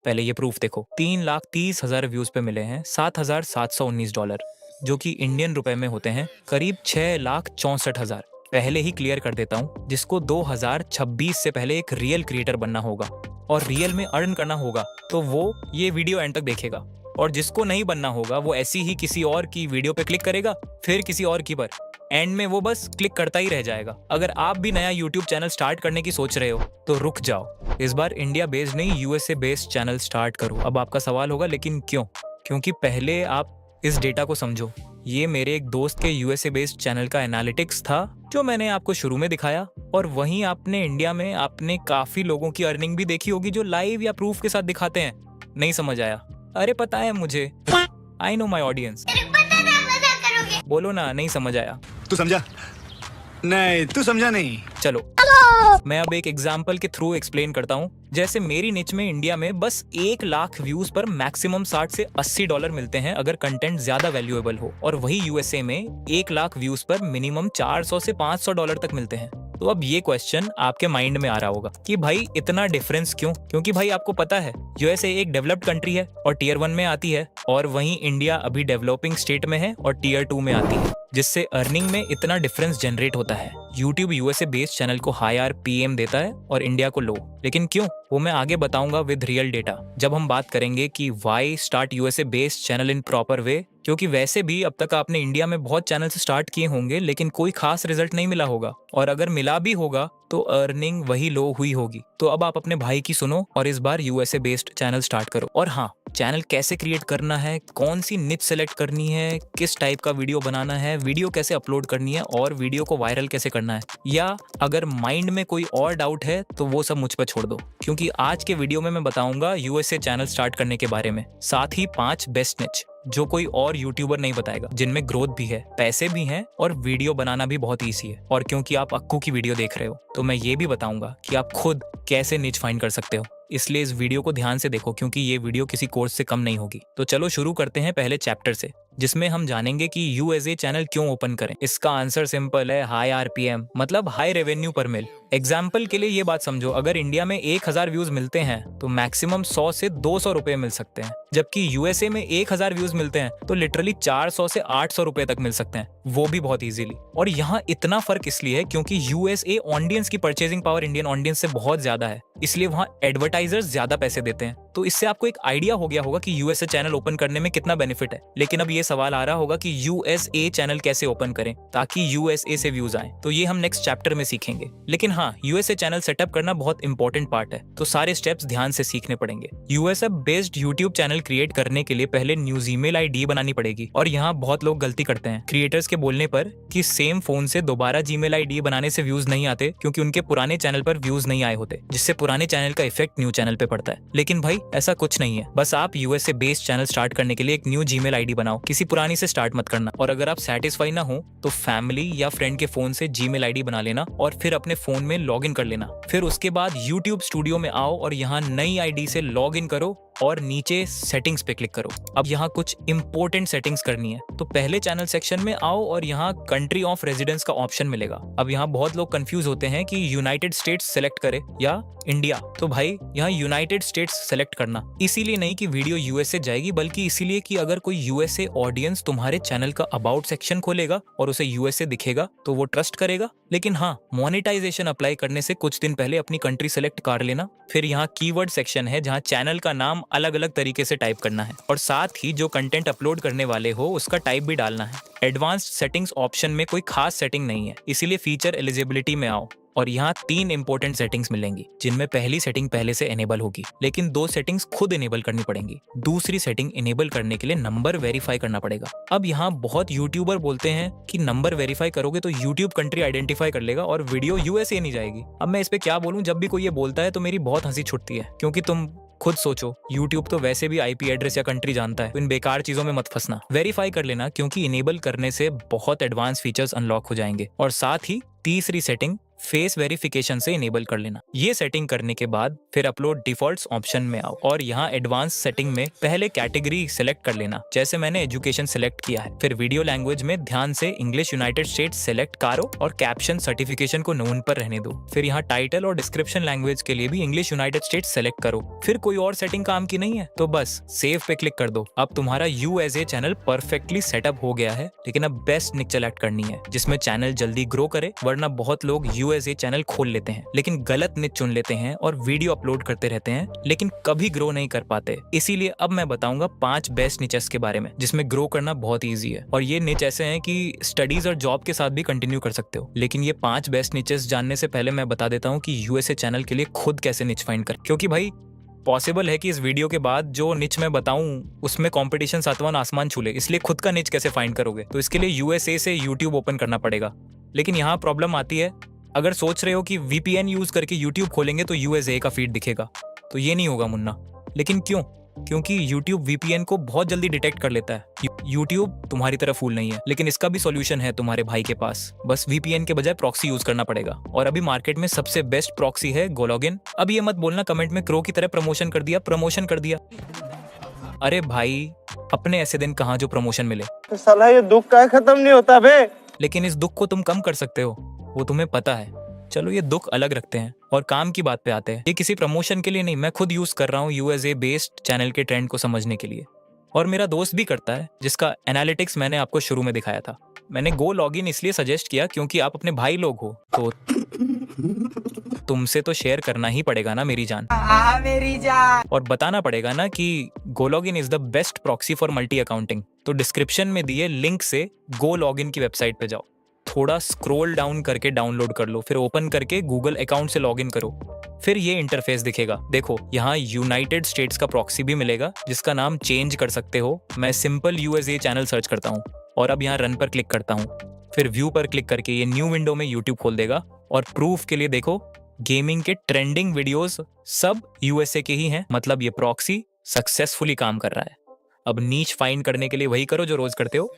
पहले ये प्रूफ देखो, 3,30,000 व्यूज पे मिले हैं $7,719, जो कि इंडियन रुपए में होते हैं करीब 6,64,000। पहले ही क्लियर कर देता हूँ, जिसको 2026 से पहले एक रियल क्रिएटर बनना होगा और रियल में अर्न करना होगा तो वो ये वीडियो एंड तक देखेगा, और जिसको नहीं बनना होगा वो ऐसी ही किसी और की वीडियो पे क्लिक करेगा, फिर किसी और की पर, एंड में वो बस क्लिक करता ही रह जाएगा। अगर आप भी नया यूट्यूब चैनल स्टार्ट करने की सोच रहे हो तो रुक जाओ, इस बार इंडिया बेस्ड नहीं यूएसए बेस्ड चैनल स्टार्ट करो। अब आपका सवाल होगा लेकिन क्यों? क्योंकि पहले आप इस डेटा को समझो। ये मेरे एक दोस्त के यूएसए बेस्ड चैनल का एनालिटिक्स था जो मैंने आपको शुरू में दिखाया, और वहीं आपने इंडिया में आपने काफी लोगों की अर्निंग भी देखी होगी जो लाइव या प्रूफ के साथ दिखाते हैं। नहीं समझ आया? अरे पता है मुझे, आई नो माई ऑडियंस। बोलो ना, नहीं समझ आया? तू समझा नहीं, तू समझा नहीं। चलो मैं अब एक एग्जाम्पल के थ्रू एक्सप्लेन करता हूँ। जैसे मेरी निच में इंडिया में बस 1 लाख व्यूज पर मैक्सिमम $60 से $80 मिलते हैं अगर कंटेंट ज्यादा वैल्यूएबल हो, और वही यूएसए में 1 लाख व्यूज पर मिनिमम $400 से $500 तक मिलते हैं। तो अब ये क्वेश्चन आपके माइंड में आ रहा होगा कि भाई इतना डिफरेंस क्यों? क्योंकि भाई आपको पता है यूएसए एक डेवलप्ड कंट्री है और टीयर 1 में आती है, और वहीं इंडिया अभी डेवलपिंग स्टेट में है और टीयर 2 में आती है, जिससे अर्निंग में इतना डिफरेंस जनरेट होता है। यूट्यूब यूएसए बेस्ड चैनल को हाई आरपीएम देता है और इंडिया को लो, लेकिन क्यों वो मैं आगे बताऊंगा विद रियल डेटा, जब हम बात करेंगे कि why start USA based channel in proper way. क्योंकि वैसे भी अब तक आपने इंडिया में बहुत चैनल स्टार्ट किए होंगे लेकिन कोई खास रिजल्ट नहीं मिला होगा, और अगर मिला भी होगा तो अर्निंग वही लो हुई होगी। तो अब आप अपने भाई की सुनो और इस बार यूएसए बेस्ड चैनल स्टार्ट करो। और हाँ, चैनल कैसे क्रिएट करना है, कौन सी निच सेलेक्ट करनी है, किस टाइप का वीडियो बनाना है, वीडियो कैसे अपलोड करनी है और वीडियो को वायरल कैसे करना है, या अगर माइंड में कोई और डाउट है तो वो सब मुझ पर छोड़ दो, क्योंकि आज के वीडियो में मैं बताऊंगा यूएसए चैनल स्टार्ट करने के बारे में, साथ ही 5 बेस्ट निच जो कोई और यूट्यूबर नहीं बताएगा, जिनमें ग्रोथ भी है, पैसे भी हैं और वीडियो बनाना भी बहुत ईजी है। और क्योंकि आप अक्कू की वीडियो देख रहे हो तो मैं ये भी बताऊंगा कि आप खुद कैसे निच फाइंड कर सकते हो। इसलिए इस वीडियो को ध्यान से देखो, क्योंकि ये वीडियो किसी कोर्स से कम नहीं होगी। तो चलो शुरू करते हैं पहले चैप्टर से, जिसमें हम जानेंगे कि यूएसए चैनल क्यों ओपन करें। इसका आंसर सिंपल है, हाई आरपीएम, मतलब हाई रेवेन्यू पर मिल। एग्जाम्पल के लिए ये बात समझो, अगर इंडिया में 1,000 व्यूज मिलते हैं तो मैक्सिमम 100 से 200 रुपए मिल सकते हैं, जबकि यूएसए में 1,000 व्यूज मिलते हैं तो लिटरली 400 से 800 रुपए तक मिल सकते हैं, वो भी बहुत इजीली। और यहाँ इतना फर्क इसलिए है क्योंकि यूएसए ऑडियंस की परचेजिंग पावर इंडियन ऑडियंस से बहुत ज्यादा है, इसलिए वहाँ एडवर्टाइजर्स ज्यादा पैसे देते हैं। तो इससे आपको एक आइडिया हो गया होगा कि यूएसए चैनल ओपन करने में कितना बेनिफिट है। लेकिन अब ये सवाल आ रहा होगा कि यूएसए चैनल कैसे ओपन करें ताकि यूएसए से व्यूज आए, तो ये हम नेक्स्ट चैप्टर में सीखेंगे। लेकिन हाँ, यूएसए चैनल सेटअप करना बहुत इंपॉर्टेंट पार्ट है, तो सारे स्टेप्स ध्यान से सीखने पड़ेंगे। USA based YouTube channel create करने के लिए पहले न्यू जीमेल आईडी बनानी पड़ेगी, और यहाँ बहुत लोग गलती करते हैं क्रिएटर्स के बोलने पर कि सेम फोन से दोबारा जीमेल आईडी बनाने से व्यूज नहीं आते, क्योंकि उनके पुराने चैनल पर व्यूज नहीं आए होते, जिससे पुराने चैनल का इफेक्ट न्यू चैनल पे पड़ता है। लेकिन भाई ऐसा कुछ नहीं है, बस आप यूएसए बेस्ड चैनल स्टार्ट करने के लिए एक न्यू जीमेल आईडी बनाओ, किसी पुरानी से स्टार्ट मत करना। और अगर आप सेटिस्फाई ना हो तो फैमिली या फ्रेंड के फोन से जीमेल आईडी बना लेना और फिर अपने फोन में लॉगिन कर लेना। फिर उसके बाद यूट्यूब स्टूडियो में आओ और यहाँ नई आईडी से लॉगिन करो और नीचे सेटिंग्स पे क्लिक करो। अब यहाँ कुछ इंपॉर्टेंट सेटिंग्स करनी है, तो पहले चैनल सेक्शन में आओ और यहाँ कंट्री ऑफ रेजिडेंस का ऑप्शन मिलेगा। अब यहाँ बहुत लोग कंफ्यूज होते हैं कि यूनाइटेड स्टेट्स सेलेक्ट करे या इंडिया, तो भाई यहाँ यूनाइटेड स्टेट्स सेलेक्ट करना, इसीलिए नहीं कि वीडियो यूएसए जाएगी, बल्कि इसीलिए कि अगर कोई यूएसए ऑडियंस तुम्हारे चैनल का अबाउट सेक्शन खोलेगा और उसे यूएसए दिखेगा तो वो ट्रस्ट करेगा। लेकिन हाँ, मोनेटाइजेशन अप्लाई करने से कुछ दिन पहले अपनी कंट्री सेलेक्ट कर लेना। फिर यहाँ कीवर्ड सेक्शन है जहाँ चैनल का नाम अलग अलग तरीके से टाइप करना है, और साथ ही जो कंटेंट अपलोड करने वाले हो उसका टाइप भी डालना है। एडवांस्ड सेटिंग्स ऑप्शन में कोई खास सेटिंग नहीं है, इसीलिए फीचर एलिजिबिलिटी में आओ और यहाँ 3 इंपॉर्टेंट सेटिंग्स मिलेंगी, जिनमें पहली सेटिंग पहले से इनेबल होगी, लेकिन 2 सेटिंग्स खुद इनेबल करनी पड़ेंगी। दूसरी सेटिंग इनेबल करने के लिए नंबर वेरीफाई करना पड़ेगा। अब यहाँ बहुत यूट्यूबर बोलते हैं कि नंबर वेरीफाई करोगे तो यूट्यूब कंट्री आइडेंटिफाई कर लेगा और वीडियो यूएसए नहीं जाएगी। अब मैं इस पे क्या बोलूँ, जब भी कोई ये बोलता है तो मेरी बहुत हंसी छुटती है, क्योंकि तुम खुद सोचो, YouTube तो वैसे भी IP एड्रेस या कंट्री जानता है, तो इन बेकार चीजों में मत फंसना। वेरीफाई कर लेना, क्योंकि इनेबल करने से बहुत एडवांस फीचर्स अनलॉक हो जाएंगे। और साथ ही तीसरी सेटिंग फेस वेरिफिकेशन से इनेबल कर लेना। ये सेटिंग करने के बाद फिर अपलोड डिफॉल्ट्स ऑप्शन में आओ और यहाँ एडवांस सेटिंग में पहले कैटेगरी सिलेक्ट कर लेना, जैसे मैंने एजुकेशन सिलेक्ट किया है। फिर वीडियो लैंग्वेज में ध्यान से इंग्लिश यूनाइटेड स्टेट्स सिलेक्ट करो और कैप्शन सर्टिफिकेशन को नोन पर रहने दो। फिर यहाँ टाइटल और डिस्क्रिप्शन लैंग्वेज के लिए भी इंग्लिश यूनाइटेड स्टेट्स सेलेक्ट करो। फिर कोई और सेटिंग काम की नहीं है तो बस सेव पे क्लिक कर दो। अब तुम्हारा यूएसए चैनल परफेक्टली सेटअप हो गया है। लेकिन अब बेस्ट निच सेलेक्ट करनी है जिसमें चैनल जल्दी ग्रो करे, वरना बहुत लोग यूएसए चैनल खोल लेते हैं लेकिन गलत निच चुन लेते हैं और वीडियो अपलोड करते रहते हैं लेकिन कभी ग्रो नहीं कर पाते। इसीलिए अब मैं बताऊंगा 5 बेस्ट निचेस के बारे में जिसमें ग्रो करना बहुत ईजी है। और ये निच ऐसे हैं कि स्टडीज और जॉब के साथ भी कंटिन्यू कर सकते हो। लेकिन ये 5 बेस्ट निचेस जानने से पहले मैं बता देता हूँ कि यूएसए चैनल के लिए खुद कैसे निच फाइंड कर, क्योंकि भाई पॉसिबल है कि इस वीडियो के बाद जो निच मैं बताऊं उसमें कंपटीशन सातवां आसमान छू ले, इसलिए खुद का निच कैसे फाइंड करोगे? तो इसके लिए यूएसए से यूट्यूब ओपन करना पड़ेगा। लेकिन यहाँ प्रॉब्लम आती है, अगर सोच रहे हो कि वीपीएन यूज करके यूट्यूब खोलेंगे तो यूएसए का फीड दिखेगा, तो ये नहीं होगा मुन्ना। लेकिन क्यों? क्योंकि YouTube VPN को बहुत जल्दी डिटेक्ट कर लेता है। YouTube तुम्हारी तरह फूल नहीं है, लेकिन इसका भी सॉल्यूशन है तुम्हारे भाई के पास। बस VPN के बजाय प्रॉक्सी यूज करना पड़ेगा। और अभी मार्केट में सबसे बेस्ट प्रॉक्सी है गोलॉगिन। अब ये मत बोलना कमेंट में क्रो की तरह प्रमोशन कर दिया। अरे भाई, अपने ऐसे दिन कहाँ जो प्रमोशन मिले। तो साला ये दुख का खत्म नहीं होता बे। लेकिन इस दुख को तुम कम कर सकते हो, वो तुम्हें पता है। चलो ये दुख अलग रखते हैं और काम की बात पे आते हैं। ये किसी प्रमोशन के लिए नहीं, मैं खुद यूज कर रहा हूँ यूएसए बेस्ड चैनल के ट्रेंड को समझने के लिए। और मेरा दोस्त भी करता है, जिसका एनालिटिक्स मैंने आपको शुरू में दिखाया था। मैंने गो लॉगिन इसलिए सजेस्ट किया क्योंकि आप अपने भाई लोग हो, तो तुमसे तो शेयर करना ही पड़ेगा ना मेरी जान। मेरी जान। और बताना पड़ेगा ना कि GoLogin is the best proxy for multi accounting. तो डिस्क्रिप्शन में दिए लिंक से गो लॉगिन की वेबसाइट पे जाओ, थोड़ा स्क्रॉल डाउन करके डाउनलोड कर लो, फिर ओपन करके गूगल अकाउंट से लॉगिन करो। फिर ये इंटरफेस दिखेगा। देखो यहाँ यूनाइटेड स्टेट्स का प्रॉक्सी भी मिलेगा जिसका नाम चेंज कर सकते हो। मैं सिंपल यूएसए चैनल सर्च करता हूँ और अब यहाँ रन पर क्लिक करता हूँ। फिर व्यू पर क्लिक करके ये न्यू विंडो में यूट्यूब खोल देगा। और प्रूफ के लिए देखो, गेमिंग के ट्रेंडिंग वीडियोस सब यूएसए के ही हैं, मतलब ये प्रॉक्सी सक्सेसफुली काम कर रहा है। अब नीच फाइंड करने के लिए वही करो जो रोज करते हो,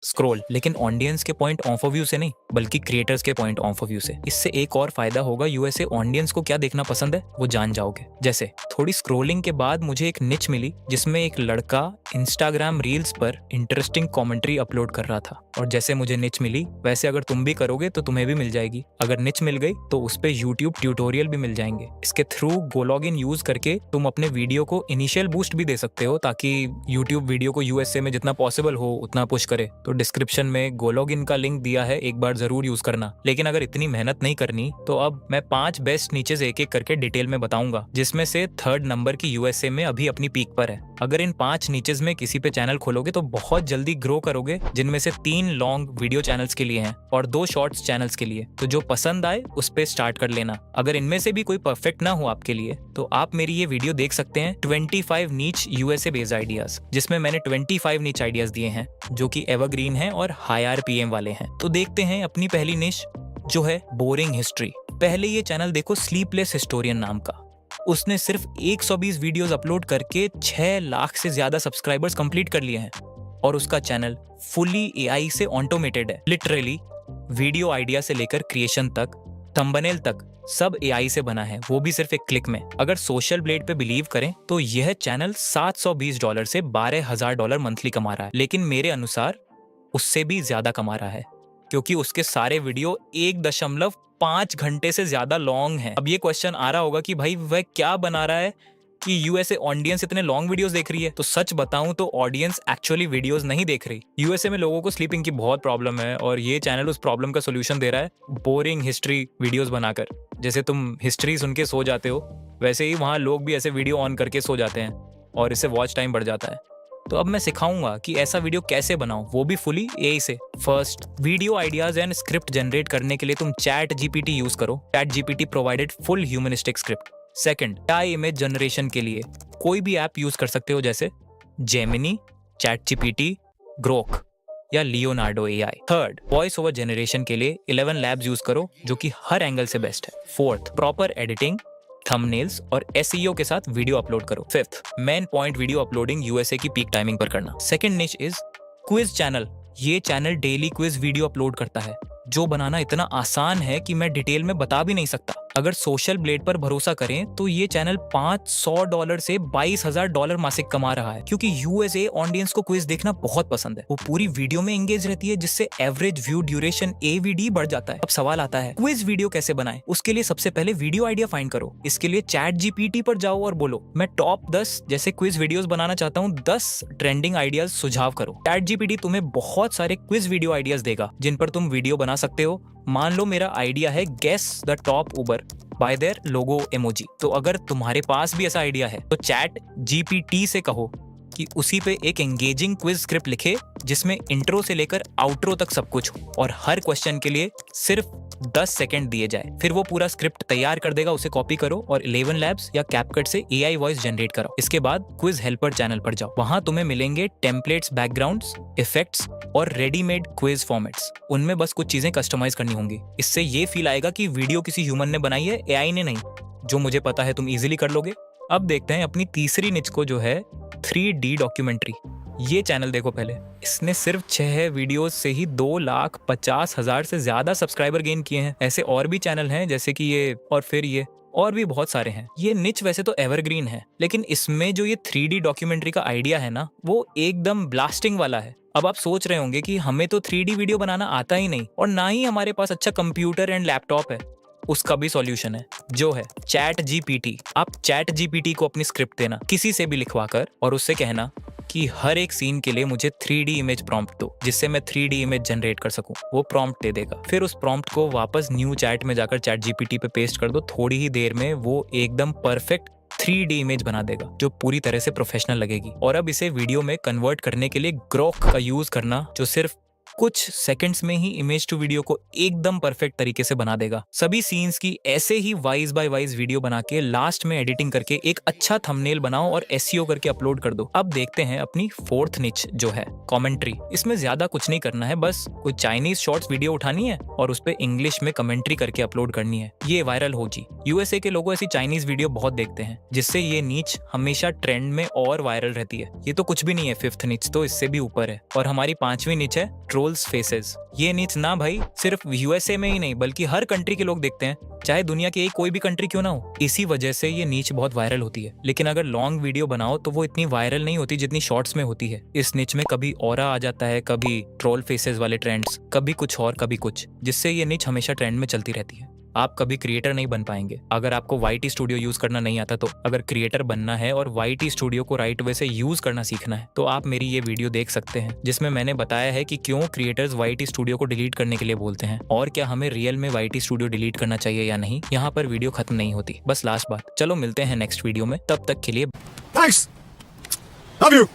स्क्रॉल। लेकिन ऑडियंस के पॉइंट ऑफ व्यू से नहीं, बल्कि क्रिएटर्स के पॉइंट ऑफ व्यू से। इससे एक और फायदा होगा, यूएसए ऑडियंस को क्या देखना पसंद है वो जान जाओगे। जैसे थोड़ी स्क्रॉलिंग के बाद मुझे एक निच मिली जिसमें एक लड़का इंस्टाग्राम रील्स पर इंटरेस्टिंग कमेंट्री अपलोड कर रहा था। और जैसे मुझे निच मिली वैसे अगर तुम भी करोगे तो तुम्हें भी मिल जाएगी। अगर निच मिल गई तो उस पे यूट्यूब ट्यूटोरियल भी मिल जाएंगे। इसके थ्रू गोलॉगिन यूज करके तुम अपने वीडियो को इनिशियल बूस्ट भी दे सकते हो ताकि यूट्यूब वीडियो को यूएसए में जितना पॉसिबल हो उतना पुश करे। तो डिस्क्रिप्शन में गोलॉगिन का लिंक दिया है, एक बार जरूर यूज करना। लेकिन अगर इतनी मेहनत नहीं करनी तो अब मैं 5 बेस्ट नीचेस एक एक करके डिटेल में बताऊंगा, जिसमें से 3rd नंबर की यूएसए में अभी अपनी पीक पर है। अगर इन 5 नीचेस में किसी पे चैनल खोलोगे तो बहुत जल्दी ग्रो करोगे, जिनमें से 3 लॉन्ग वीडियो चैनल्स के लिए हैं और 2 शॉर्ट्स चैनल्स के लिए। तो जो पसंद आए उस पे स्टार्ट कर लेना। अगर इनमें से भी कोई परफेक्ट ना हो आपके लिए तो आप मेरी ये वीडियो देख सकते हैं 25 नीच यूएसए बेस्ड आइडियाज, जिसमें मैंने 25 नीच आइडियाज दिए हैं जो कि एवरग्रीन हैं और हाई आरपीएम वाले हैं। तो देखते हैं अपनी पहली निश जो है बोरिंग हिस्ट्री। पहले ये चैनल देखो, स्लीपलेस हिस्टोरियन नाम का। उसने सिर्फ 120 वीडियोस अपलोड करके 6 लाख से ज्यादा सब्सक्राइबर्स कंप्लीट कर लिए हैं और उसका चैनल फुली एआई से ऑटोमेटेड है। लिटरली वीडियो आइडिया से लेकर क्रिएशन तक, थंबनेल तक सब एआई से बना है, वो भी सिर्फ एक क्लिक में। अगर सोशल ब्लेड पे बिलीव करें तो यह चैनल $720 से $12,000 मंथली कमा रहा है। लेकिन मेरे अनुसार उससे भी ज्यादा कमा रहा है क्योंकि उसके सारे वीडियो 1.5 घंटे से ज्यादा लॉन्ग हैं। अब ये क्वेश्चन आ रहा होगा कि भाई वह क्या बना रहा है कि यूएसए ऑडियंस इतने लॉन्ग वीडियोस देख रही है। तो सच बताऊं तो ऑडियंस एक्चुअली वीडियोस नहीं देख रही। यूएसए में लोगों को स्लीपिंग की बहुत प्रॉब्लम है और ये चैनल उस प्रॉब्लम का सोल्यूशन दे रहा है बोरिंग हिस्ट्री वीडियोस बनाकर। जैसे तुम हिस्ट्री सुन के सो जाते हो, वैसे ही वहाँ लोग भी ऐसे वीडियो ऑन करके सो जाते हैं और इससे वॉच टाइम बढ़ जाता है। तो अब मैं सिखाऊंगा कि ऐसा वीडियो कैसे बनाऊं, वो भी फुली एआई से। First, video ideas and script generate करने के लिए तुम चैट जीपीटी यूज करो। Chat GPT provided full humanistic script. Second, AI image generation के लिए कोई भी ऐप यूज कर सकते हो, जैसे जेमिनी, चैट जीपीटी, ग्रोक या Leonardo AI. Third, voice over generation के लिए 11 लैब्स यूज करो जो कि हर एंगल से बेस्ट है। फोर्थ, प्रॉपर एडिटिंग, थंबनेल्स और एसईओ के साथ वीडियो अपलोड करो। Fifth, main point video uploading USA की पीक टाइमिंग पर करना। Second niche is quiz channel. ये channel daily quiz video upload करता है जो बनाना इतना आसान है कि मैं डिटेल में बता भी नहीं सकता। अगर सोशल ब्लेड पर भरोसा करें तो ये चैनल $500 से $22,000 मासिक कमा रहा है, क्योंकि यूएसए ऑडियंस को क्विज देखना बहुत पसंद है। वो पूरी वीडियो में एंगेज रहती है, जिससे एवरेज व्यू ड्यूरेशन AVD बढ़ जाता है। अब सवाल आता है, क्विज वीडियो कैसे बनाएं? उसके लिए सबसे पहले वीडियो आइडिया फाइंड करो। इसके लिए ChatGPT पर जाओ और बोलो, मैं टॉप 10 जैसे क्विज वीडियोस बनाना चाहता हूँ, 10 ट्रेंडिंग आइडियाज सुझाव करो। ChatGPT तुम्हें बहुत सारे क्विज वीडियो आइडियाज देगा जिन पर तुम वीडियो बना सकते हो। मान लो मेरा आइडिया है guess the top Uber by their logo emoji. तो अगर तुम्हारे पास भी ऐसा आइडिया है तो ChatGPT से कहो कि उसी पे एक एंगेजिंग क्विज स्क्रिप्ट लिखे, जिसमें इंट्रो से लेकर आउट्रो तक सब कुछ हो और हर क्वेश्चन के लिए सिर्फ 10 सेकंड दिए जाए। फिर वो पूरा स्क्रिप्ट तैयार कर देगा, उसे कॉपी करो और 11 लैब्स या कैपकट से AI वॉइस जनरेट कराओ। इसके बाद क्विज हेल्पर चैनल पर जाओ, वहां तुम्हें मिलेंगे टेम्पलेट्स, बैकग्राउंड्स, इफेक्ट्स और रेडीमेड क्विज फॉर्मेट्स। उनमें बस कुछ चीजें कस्टमाइज करनी होंगी। इससे ये फील आएगा कि वीडियो किसी ह्यूमन ने बनाई है, AI ने नहीं। जो मुझे पता है तुम इजीली कर लोगे। अब देखते हैं अपनी तीसरी निच को, जो है 3D डॉक्यूमेंट्री। ये चैनल देखो पहले, इसने सिर्फ 6 वीडियोस से ही 2,50,000 से ज्यादा सब्सक्राइबर गेन किए हैं। ऐसे और भी चैनल हैं जैसे कि ये और फिर ये और भी बहुत सारे हैं। ये निच वैसे तो एवरग्रीन है, लेकिन इसमें जो ये 3D डॉक्यूमेंट्री का आइडिया है ना, वो एकदम ब्लास्टिंग वाला है। अब आप सोच रहे होंगे कि हमें तो 3D वीडियो बनाना आता ही नहीं और ना ही हमारे पास अच्छा कंप्यूटर एंड लैपटॉप है। उसका भी सॉल्यूशन है, जो है ChatGPT। आप ChatGPT को अपनी स्क्रिप्ट देना किसी से भी लिखवा कर और उससे कहना कि हर एक सीन के लिए मुझे 3D इमेज प्रॉम्प्ट दो, जिससे मैं 3D इमेज जनरेट कर सकूं। वो प्रॉम्प्ट दे देगा। फिर उस प्रॉम्प्ट को वापस न्यू चैट में जाकर ChatGPT पे पेस्ट कर दो। थोड़ी ही देर में वो एकदम परफेक्ट 3D इमेज बना देगा, जो पूरी तरह से प्रोफेशनल लगेगी। और अब इसे वीडियो में कन्वर्ट करने के लिए ग्रोक का यूज करना, जो सिर्फ कुछ सेकंड्स में ही इमेज टू वीडियो को एकदम परफेक्ट तरीके से बना देगा। सभी सीन्स की ऐसे ही वाइज बाय वाइज वीडियो बना के लास्ट में एडिटिंग करके एक अच्छा थंबनेल बनाओ और SEO करके अपलोड कर दो। अब देखते हैं अपनी फोर्थ निच, जो है कमेंट्री। इसमें ज्यादा कुछ नहीं करना है, बस कोई चाइनीज शॉर्ट्स वीडियो उठानी है और उस पे इंग्लिश में कमेंट्री करके अपलोड करनी है। ये वायरल होगी। यूएसए के लोग ऐसी चाइनीज वीडियो बहुत देखते हैं, जिससे ये नीच हमेशा ट्रेंड में और वायरल रहती है। ये तो कुछ भी नहीं है, फिफ्थ निच तो इससे भी ऊपर है। और हमारी 5वीं निच है ट्रोल्स फेसेस। ये नीच ना भाई सिर्फ यूएसए में ही नहीं, बल्कि हर कंट्री के लोग देखते हैं, चाहे दुनिया की कोई भी कंट्री क्यों ना हो। इसी वजह से ये नीच बहुत वायरल होती है। लेकिन अगर लॉन्ग वीडियो बनाओ तो वो इतनी वायरल नहीं होती जितनी शॉर्ट्स में होती है। इस निच में कभी ऑरा आ जाता है, कभी ट्रोल फेसेस वाले ट्रेंड्स, कभी कुछ और कभी कुछ, जिससे ये निच हमेशा ट्रेंड में चलती रहती है। आप कभी क्रिएटर नहीं बन पाएंगे अगर आपको YT स्टूडियो यूज करना नहीं आता। तो अगर क्रिएटर बनना है और YT स्टूडियो को राइट वे से यूज करना सीखना है, तो आप मेरी ये वीडियो देख सकते हैं, जिसमें मैंने बताया है कि क्यों क्रिएटर्स YT स्टूडियो को डिलीट करने के लिए बोलते हैं और क्या हमें रियल में YT स्टूडियो डिलीट करना चाहिए या नहीं। यहाँ पर वीडियो खत्म नहीं होती, बस लास्ट बात। चलो मिलते हैं नेक्स्ट वीडियो में, तब तक के लिए थैंक्स, लव यू।